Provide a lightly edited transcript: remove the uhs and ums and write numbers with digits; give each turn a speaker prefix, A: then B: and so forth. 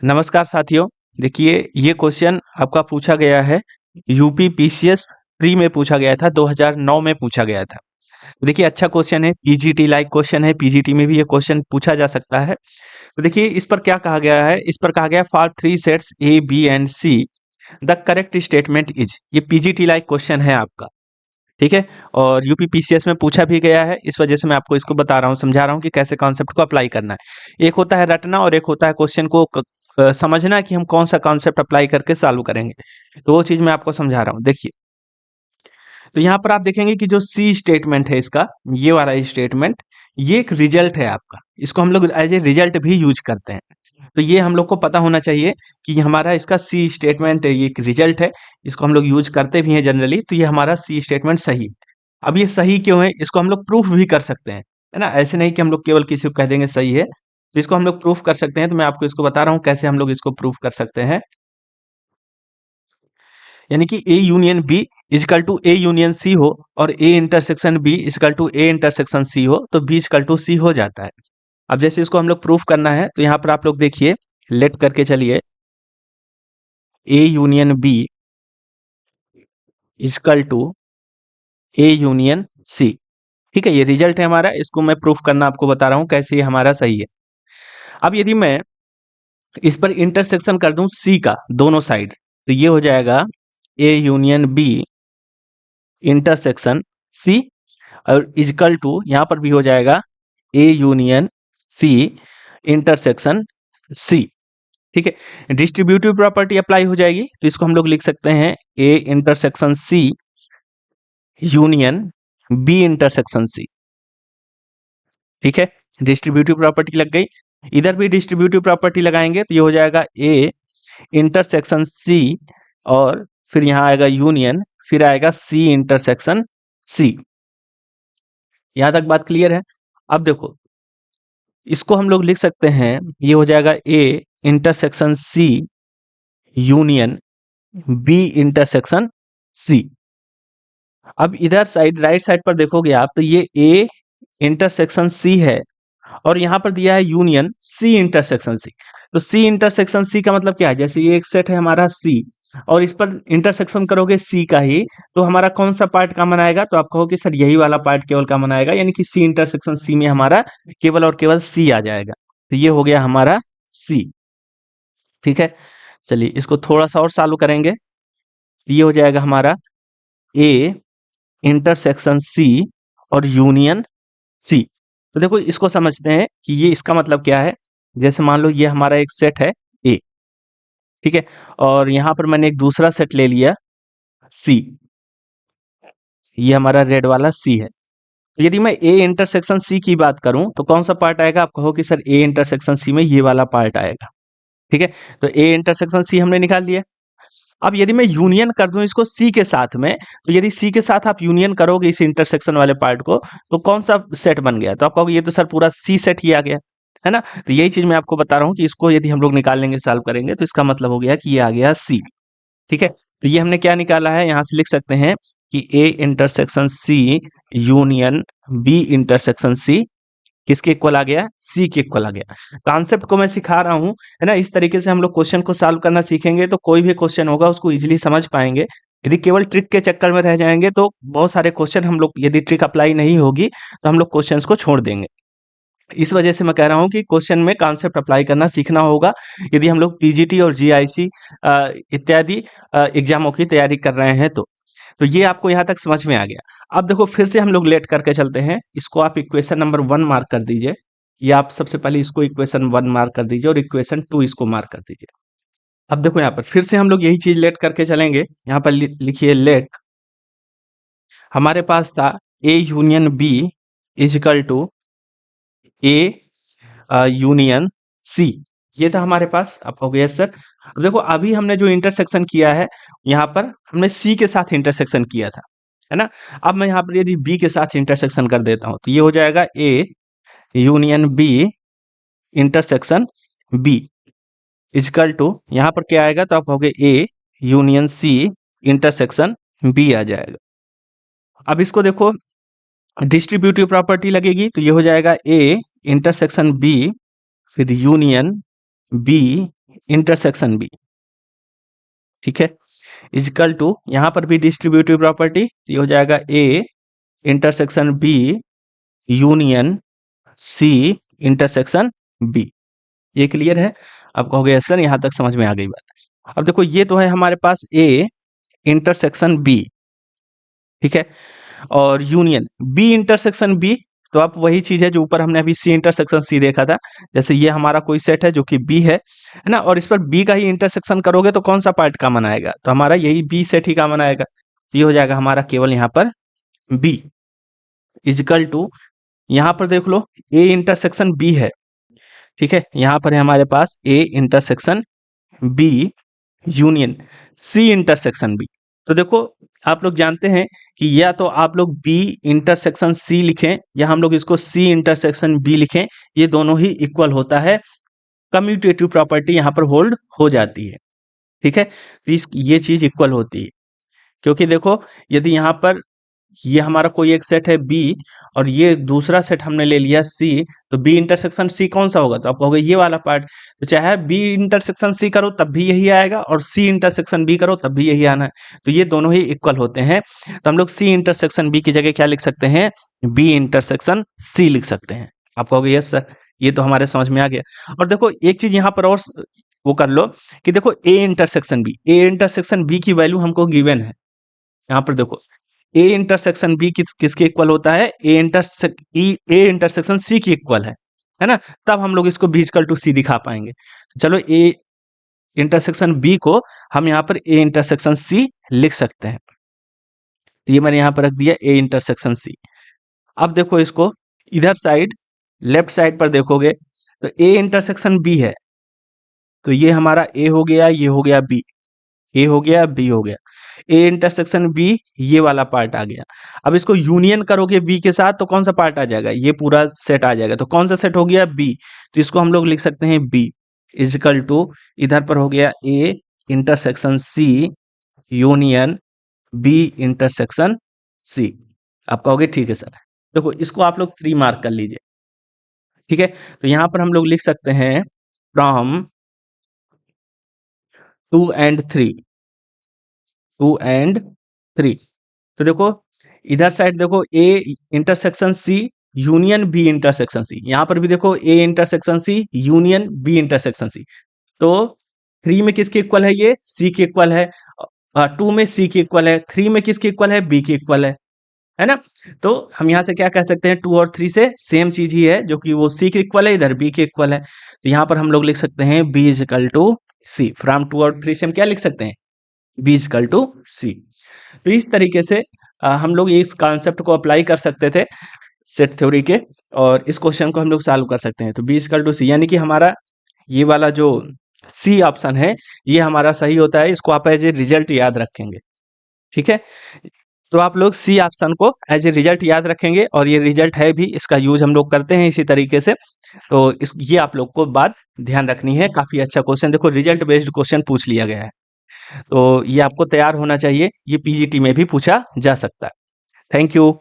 A: नमस्कार साथियों। देखिए, ये क्वेश्चन आपका पूछा गया है यूपी पीसीएस प्री में पूछा गया था, 2009 में पूछा गया था। देखिए, अच्छा क्वेश्चन है, पीजीटी लाइक क्वेश्चन है, पीजीटी में भी ये क्वेश्चन पूछा जा सकता है। तो देखिए, इस पर क्या कहा गया है, इस पर कहा गया for 3 sets A B and C the correct statement is. ये पीजीटी लाइक क्वेश्चन है आपका, ठीक है। और यूपी पीसीएस में पूछा भी गया है, इस वजह से मैं आपको इसको बता रहा हूँ, समझा रहा हूँ कि कैसे कॉन्सेप्ट को अप्लाई करना है। एक होता है रटना और एक होता है क्वेश्चन को समझना कि हम कौन सा कॉन्सेप्ट अप्लाई करके सॉल्व करेंगे। तो वो चीज मैं आपको समझा रहा हूँ। देखिए, तो यहाँ पर आप देखेंगे कि जो सी स्टेटमेंट है इसका, ये वाला स्टेटमेंट, ये एक रिजल्ट है आपका। इसको हम लोग एज ए रिजल्ट भी यूज करते हैं। तो ये हम लोग को पता होना चाहिए कि हमारा इसका सी स्टेटमेंट है, ये एक रिजल्ट है। इसको हम लोग यूज करते भी हैं जनरली। तो ये हमारा सी स्टेटमेंट सही है। अब ये सही क्यों है, इसको हम लोग प्रूफ भी कर सकते हैं, है ना। ऐसे नहीं कि हम लोग केवल किसी को कह देंगे सही है। तो इसको हम लोग प्रूफ कर सकते हैं। तो मैं आपको इसको बता रहा हूँ कैसे हम लोग इसको प्रूफ कर सकते हैं। यानी कि A union B is equal to A union C हो और A intersection B is equal to A intersection C हो, तो बी इजकल टू सी हो जाता है। अब जैसे इसको हम लोग प्रूफ करना है, तो यहाँ पर आप लोग देखिए, लेट करके चलिए, A union B is equal to A union C. ठीक है, ये रिजल्ट है हमारा। इसको मैं प्रूफ करना आपको बता रहा हूँ कैसे ये हमारा सही है। अब यदि मैं इस पर इंटरसेक्शन कर दूं सी का दोनों साइड, तो ये हो जाएगा A union B intersection C, और इजकल टू यहाँ पर भी हो जाएगा A union C intersection C. ठीक है, डिस्ट्रीब्यूटिव प्रॉपर्टी अप्लाई हो जाएगी। तो इसको हम लोग लिख सकते हैं A intersection C union B intersection C. ठीक है, डिस्ट्रीब्यूटिव प्रॉपर्टी लग गई। इधर भी डिस्ट्रीब्यूटिव प्रॉपर्टी लगाएंगे तो ये हो जाएगा ए इंटरसेक्शन सी, और फिर यहाँ आएगा यूनियन, फिर आएगा सी इंटरसेक्शन सी। यहां तक बात क्लियर है। अब देखो, इसको हम लोग लिख सकते हैं, ये हो जाएगा A intersection C union B intersection C. अब इधर साइड राइट साइड पर देखोगे आप, तो ये ए इंटरसेक्शन सी है और यहाँ पर दिया है यूनियन सी इंटरसेक्शन सी। तो सी इंटरसेक्शन सी का मतलब क्या है, जैसे ये एक सेट है हमारा सी और इस पर इंटरसेक्शन करोगे सी का ही, तो हमारा कौन सा पार्ट कॉमन आएगा, तो आप कहो कि सर यही वाला पार्ट केवल कॉमन आएगा, यानी कि सी इंटरसेक्शन सी में हमारा केवल और केवल सी आ जाएगा। तो ये हो गया हमारा सी। ठीक है, चलिए इसको थोड़ा सा और सॉल्व करेंगे। ये हो जाएगा हमारा ए इंटरसेक्शन सी और यूनियन सी। तो देखो, इसको समझते हैं कि ये इसका मतलब क्या है। जैसे मान लो ये हमारा एक सेट है ए, ठीक है, और यहाँ पर मैंने एक दूसरा सेट ले लिया सी, ये हमारा रेड वाला सी है। तो यदि मैं ए इंटरसेक्शन सी की बात करूं, तो कौन सा पार्ट आएगा, आप कहो कि सर ए इंटरसेक्शन सी में ये वाला पार्ट आएगा। ठीक है, तो ए इंटरसेक्शन सी हमने निकाल लिया। अब यदि मैं यूनियन कर दूं इसको सी के साथ में, तो यदि सी के साथ आप यूनियन करोगे इस इंटरसेक्शन वाले पार्ट को, तो कौन सा सेट बन गया, तो आप कहोगे ये तो सर पूरा सी सेट ही आ गया, है ना। तो यही चीज मैं आपको बता रहा हूँ कि इसको यदि हम लोग निकाल लेंगे, सॉल्व करेंगे, तो इसका मतलब हो गया कि ये आ गया सी। ठीक है, तो ये हमने क्या निकाला है, यहाँ से लिख सकते हैं कि A intersection C union B intersection C किसके इक्वल आ गया, सी के इक्वल आ गया। कॉन्सेप्ट को मैं सिखा रहा हूँ, है ना। इस तरीके से हम लोग क्वेश्चन को सॉल्व करना सीखेंगे तो कोई भी क्वेश्चन होगा उसको इजीली समझ पाएंगे। यदि केवल ट्रिक के चक्कर में रह जाएंगे तो बहुत सारे क्वेश्चन हम लोग, यदि ट्रिक अप्लाई नहीं होगी तो हम लोग क्वेश्चंस को छोड़ देंगे। इस वजह से मैं कह रहा हूँ कि क्वेश्चन में कॉन्सेप्ट अप्लाई करना सीखना होगा, यदि हम लोग पीजीटी और जीआईसी इत्यादि एग्जामों की तैयारी कर रहे हैं तो ये आपको यहाँ तक समझ में आ गया। अब देखो, फिर से हम लोग लेट करके चलते हैं। इसको आप इक्वेशन नंबर 1 मार्क कर दीजिए, या आप सबसे पहले इसको इक्वेशन 1 मार्क कर दीजिए और इक्वेशन 2 इसको मार्क कर दीजिए। अब देखो, यहाँ पर फिर से हम लोग यही चीज लेट करके चलेंगे। यहाँ पर लिखिए लेट, हमारे पास था A union B is equal to A union C, ये था हमारे पास। अब हो गया सर। अब देखो, अभी हमने जो इंटरसेक्शन किया है, यहाँ पर हमने सी के साथ इंटरसेक्शन किया था, है ना। अब मैं यहाँ पर यदि बी के साथ इंटरसेक्शन कर देता हूँ, तो ये हो जाएगा A union B intersection B is equal to, यहाँ पर क्या आएगा, तो आप कहोगे A union C intersection B आ जाएगा। अब इसको देखो, डिस्ट्रीब्यूटिव प्रॉपर्टी लगेगी, तो ये हो जाएगा ए इंटरसेक्शन बी फिर यूनियन बी इंटरसेक्शन बी, ठीक है, इजिकल टू यहाँ पर भी डिस्ट्रीब्यूटिव प्रॉपर्टी, ये हो जाएगा A intersection B union C intersection B. ये क्लियर है? आप कहोगे सर यहाँ तक समझ में आ गई बात। अब देखो ये तो है हमारे पास ए इंटरसेक्शन बी, ठीक है, और यूनियन बी इंटरसेक्शन बी, तो आप वही चीज है जो ऊपर हमने अभी सी इंटरसेक्शन सी देखा था। जैसे ये हमारा कोई सेट है जो कि बी है ना, और इस पर बी का ही इंटरसेक्शन करोगे तो कौन सा पार्ट कॉमन आएगा, तो हमारा यही बी सेट ही कॉमन आएगा। ये हो जाएगा हमारा केवल यहाँ पर बी इजिकल टू, यहाँ पर देख लो ए इंटरसेक्शन बी है, ठीक है, यहाँ पर है हमारे पास A intersection B union C intersection B. तो देखो आप लोग जानते हैं कि या तो आप लोग बी इंटरसेक्शन सी लिखें या हम लोग इसको सी इंटरसेक्शन बी लिखें, ये दोनों ही इक्वल होता है, कम्यूटेटिव प्रॉपर्टी यहाँ पर होल्ड हो जाती है, ठीक है, तो ये चीज इक्वल होती है। क्योंकि देखो यदि यहाँ पर ये हमारा कोई एक सेट है बी और ये दूसरा सेट हमने ले लिया सी, तो बी इंटरसेक्शन सी कौन सा होगा, तो आप कहोगे ये वाला पार्ट, तो चाहे बी इंटरसेक्शन सी करो तब भी यही आएगा और सी इंटरसेक्शन बी करो तब भी यही आना है, तो ये दोनों ही इक्वल होते हैं। तो हम लोग सी इंटरसेक्शन बी की जगह क्या लिख सकते हैं, बी इंटरसेक्शन सी लिख सकते हैं। आप कहोगे यस सर, ये तो हमारे समझ में आ गया। और देखो एक चीज यहाँ पर और वो कर लो कि देखो ए इंटरसेक्शन बी की वैल्यू हमको गिवन है। यहाँ पर देखो ए इंटरसेक्शन बी किसके इक्वल होता है, ए इंटरसेक्शन सी की इक्वल है ना, तब हम लोग इसको बी इक्वल टू सी दिखा पाएंगे। चलो ए इंटरसेक्शन बी को हम यहाँ पर ए इंटरसेक्शन सी लिख सकते हैं, ये मैंने यहाँ पर रख दिया ए इंटरसेक्शन सी। अब देखो इसको इधर साइड लेफ्ट साइड पर देखोगे तो ए इंटरसेक्शन बी है, तो ये हमारा ए हो गया, ये हो गया बी, ए हो गया बी हो गया, ए इंटरसेक्शन बी ये वाला पार्ट आ गया। अब इसको यूनियन करोगे बी के साथ तो कौन सा पार्ट आ जाएगा, ये पूरा सेट आ जाएगा, तो कौन सा सेट हो गया बी, तो इसको हम लोग लिख सकते हैं बी इजिकल टू, इधर पर हो गया A intersection C union B intersection C. आप कहोगे ठीक है सर, देखो इसको आप लोग 3 मार्क कर लीजिए, ठीक है, तो यहां पर हम लोग लिख सकते हैं फ्रॉम 2 and 3, 2 and 3। तो देखो इधर साइड देखो A intersection C union B intersection C, यहां पर भी देखो A intersection C union B intersection C, तो 3 में किसके इक्वल है, ये सी के इक्वल है, 2 में सी के इक्वल है, 3 में किसके इक्वल है, बी के इक्वल है ना। तो हम यहाँ से क्या कह सकते हैं, 2 और 3 से सेम चीज ही है, जो कि वो सी के इक्वल है, इधर बी के इक्वल है, तो यहाँ पर हम लोग लिख सकते हैं B is equal to C. From 2 और 3 से हम क्या लिख सकते हैं, B is equal to C. तो इस तरीके से हम लोग इस कॉन्सेप्ट को अप्लाई कर सकते थे सेट थ्योरी के, और इस क्वेश्चन को हम लोग सॉल्व कर सकते हैं। तो बी इज इक्वल टू सी, यानी कि हमारा ये वाला जो सी ऑप्शन है ये हमारा सही होता है, इसको आप एज ए रिजल्ट याद रखेंगे, ठीक है। तो आप लोग सी ऑप्शन को एज ए रिजल्ट याद रखेंगे, और ये रिजल्ट है भी, इसका यूज हम लोग करते हैं इसी तरीके से, तो ये आप लोग को बात ध्यान रखनी है। काफी अच्छा क्वेश्चन, देखो रिजल्ट बेस्ड क्वेश्चन पूछ लिया गया है, तो ये आपको तैयार होना चाहिए, ये पीजीटी में भी पूछा जा सकता है। Thank you.